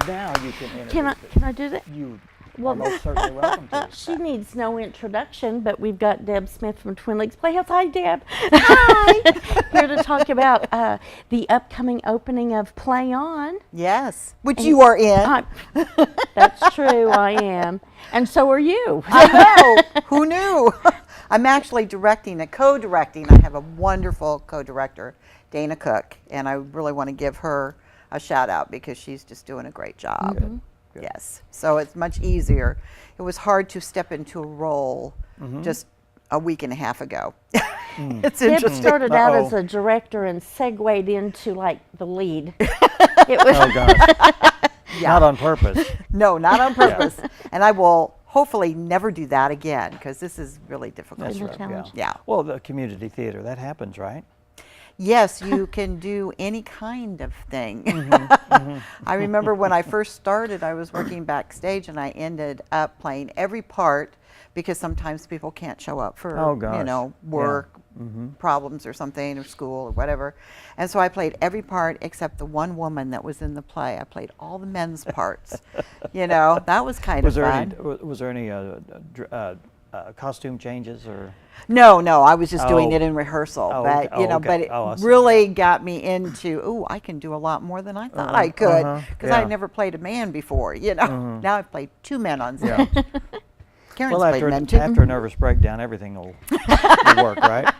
Now you can introduce Can I, it. can I do that? You Well, are most certainly welcome to. She needs no introduction, but we've got Deb Smith from Twin Lakes Playhouse. Hi, Deb. Hi. Here to talk about the upcoming opening of Play On. Yes, which you are in. That's true, I am. And so are you. I know. Who knew? I'm actually co-directing. I have a wonderful co-director, Dana Cook, and I really want to give her a shout out because she's just doing a great job. Good. Yes, so it's much easier. It was hard to step into a role just a week and a half ago. It's Deb interesting. started out as a director and segued into like the lead. It was Oh gosh. Not on purpose. No, not on purpose. And I will hopefully never do that again because this is really difficult. That's right. challenge. Yeah. Well, the community theater, that happens, right? Yes, you can do any kind of thing. I remember when I first started, I was working backstage and I ended up playing every part because sometimes people can't show up for, Oh, gosh. work problems or something or school or whatever. And so I played every part except the one woman that was in the play. I played all the men's parts. That was kind of fun. Was there any costume changes or? No, I was just doing it in rehearsal, Oh, but okay. but it I see. really got me into, I can do a lot more than I thought I could because I yeah. never played a man before, Now I've played two men on stage. Yeah. Karen's Well, played men too. after a nervous breakdown, everything will work, right?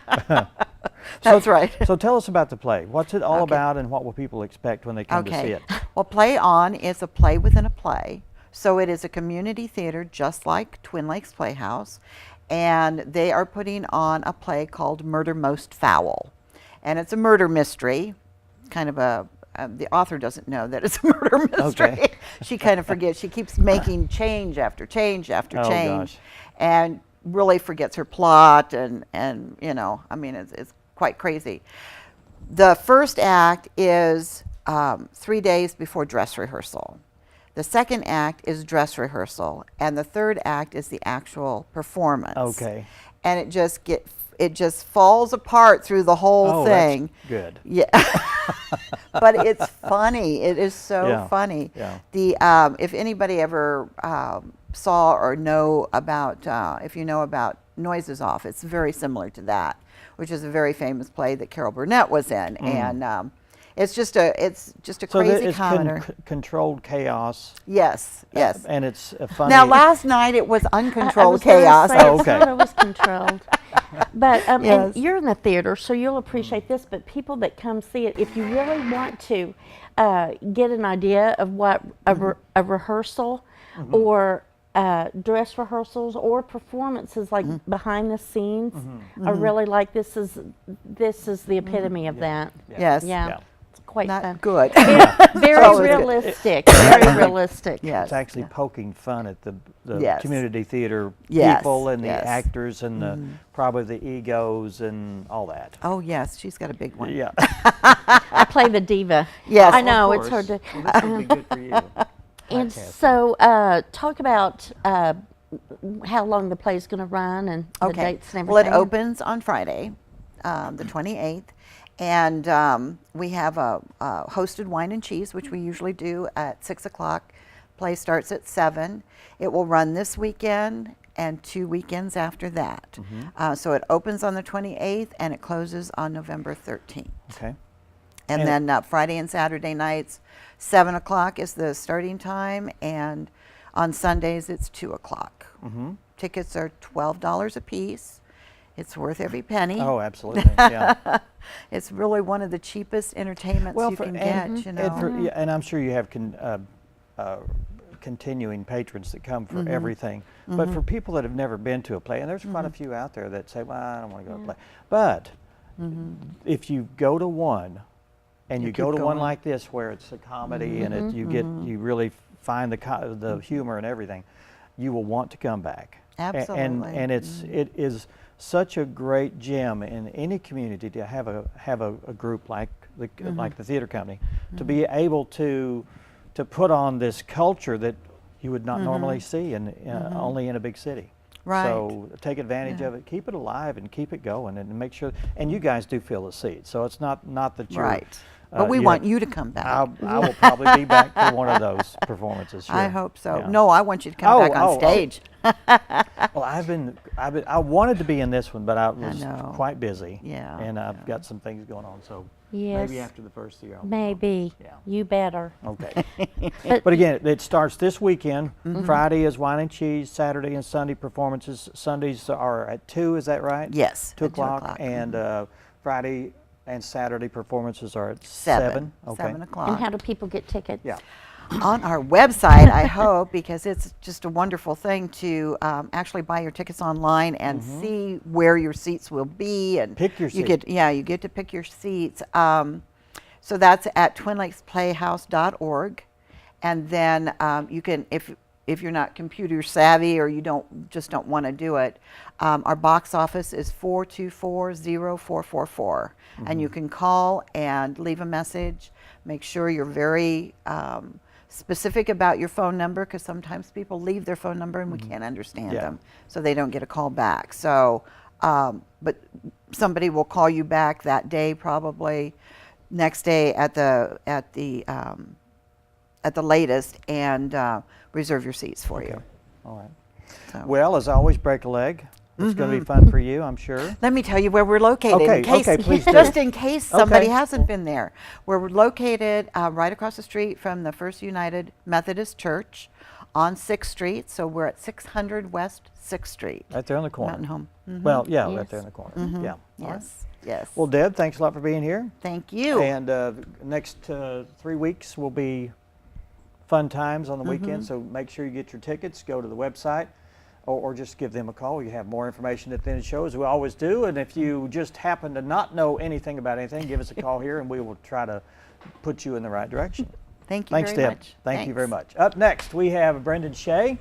That's right. So tell us about the play. What's it all Okay. about, and what will people expect when they come to see it? Well, Play On is a play within a play. So it is a community theater just like Twin Lakes Playhouse. And they are putting on a play called Murder Most Foul. And it's a murder mystery, kind of the author doesn't know that it's a murder mystery. Okay. She kind of forgets. She keeps making change after change after Oh, change. gosh. And really forgets her plot and it's quite crazy. The first act is 3 days before dress rehearsal. The second act is dress rehearsal, and the third act is the actual performance. Okay. And it just falls apart through the whole thing. That's good. Yeah. But it's funny. It is so funny. Yeah. If anybody ever saw or know about, if you know about Noises Off, it's very similar to that, which is a very famous play that Carol Burnett was in, and it's just a crazy it's comedy. Controlled chaos. Yes. And it's funny. Now, last night it was uncontrolled I was gonna chaos. say, Oh, it's okay. not always controlled. But Yes. and you're in the theater, so you'll appreciate this. But people that come see it, if you really want to get an idea of what a rehearsal or dress rehearsals or performances like behind the scenes are really like, this is the epitome of that. Yes. Yeah. It's quite Not fun. good. Very Oh, it's good. realistic. Very realistic. Yes. It's actually poking fun at the Yes. community theater Yes, people and the yes. actors and probably the egos and all that. Oh, yes. She's got a big one. Yeah. I play the diva. Yes. I know, Of it's hard to. course. Well, this would be good for you. And Podcast. so, talk about how long the play's going to run and the dates and Well, it everything. opens on Friday, the 28th, and we have a hosted wine and cheese, which we usually do at 6 o'clock. Play starts at 7. It will run this weekend and 2 weekends after that. So it opens on the 28th and it closes on November 13th. Okay. And then Friday and Saturday nights, 7 o'clock is the starting time, and on Sundays it's 2 o'clock. Tickets are $12 a piece. It's worth every penny. Oh, absolutely. Yeah. It's really one of the cheapest entertainments you can get, and I'm sure you have continuing patrons that come for everything. But for people that have never been to a play, and there's quite a few out there that say, well, I don't want to go to a play. But if you go to one, and you go to one like this where it's a comedy and you really find the humor and everything, you will want to come back. Absolutely. And it is such a great gem in any community to have a group like the theater company to be able to put on this culture that you would not normally see only in a big city. Right. So take advantage of it, keep it alive, and keep it going, and make sure. And you guys do fill the seats, so it's not that you're. Right. But we want you to come back. I will probably be back for one of those performances. Sure. I hope so. Yeah. No, I want you to come back on stage. Well, I wanted to be in this one, but I was know. quite busy. Yeah, And I've got some things going on, so Yes. maybe after the first year. Maybe. Yeah. You better. Okay. But again, it starts this weekend. Friday is wine and cheese. Saturday and Sunday performances. Sundays are at 2. Is that right? Yes. 2 at 2 o'clock. And Friday and Saturday performances are at 7. Okay. 7 o'clock. And how do people get tickets? Yeah. On our website, I hope, because it's just a wonderful thing to actually buy your tickets online and see where your seats will be, and Pick your you get seat. you get to pick your seats. So that's at twinlakesplayhouse.org, and then you can, if you're not computer savvy or you don't want to do it, our box office is 424-0444, and you can call and leave a message. Make sure you're very specific about your phone number, because sometimes people leave their phone number and we can't understand them, so they don't get a call back. So, but somebody will call you back that day, probably next day at the latest, and reserve your seats for you. All right. So. Well, as always, break a leg. It's going to be fun for you, I'm sure. Let me tell you where we're located. Okay, in case, okay, please do. just in case somebody Okay. hasn't been there. We're located right across the street from the First United Methodist Church on 6th Street. So we're at 600 West 6th Street. Right there in the corner. Mountain Home. Well, yeah, right Yes. there in the corner. Yeah. All right. Yes, yes. Well, Deb, thanks a lot for being here. Thank you. And next 3 weeks will be fun times on the weekend, so make sure you get your tickets. Go to the website, or just give them a call. You have more information at the end of the show, as we always do. And if you just happen to not know anything about anything, give us a call here, and we will try to put you in the right direction. Thank you Thanks, very Deb. much. Thank you very Thanks. much. Up next, we have Brendan Shea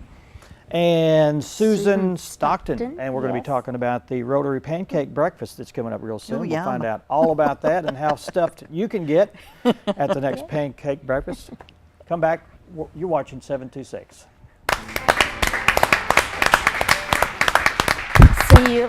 and Susan Stockton, and we're going to be yes. talking about the Rotary Pancake Breakfast that's coming up real soon. Oh, We'll yum. find out all about that and how stuffed you can get at the next Pancake Breakfast. Come back. You're watching 726. See you.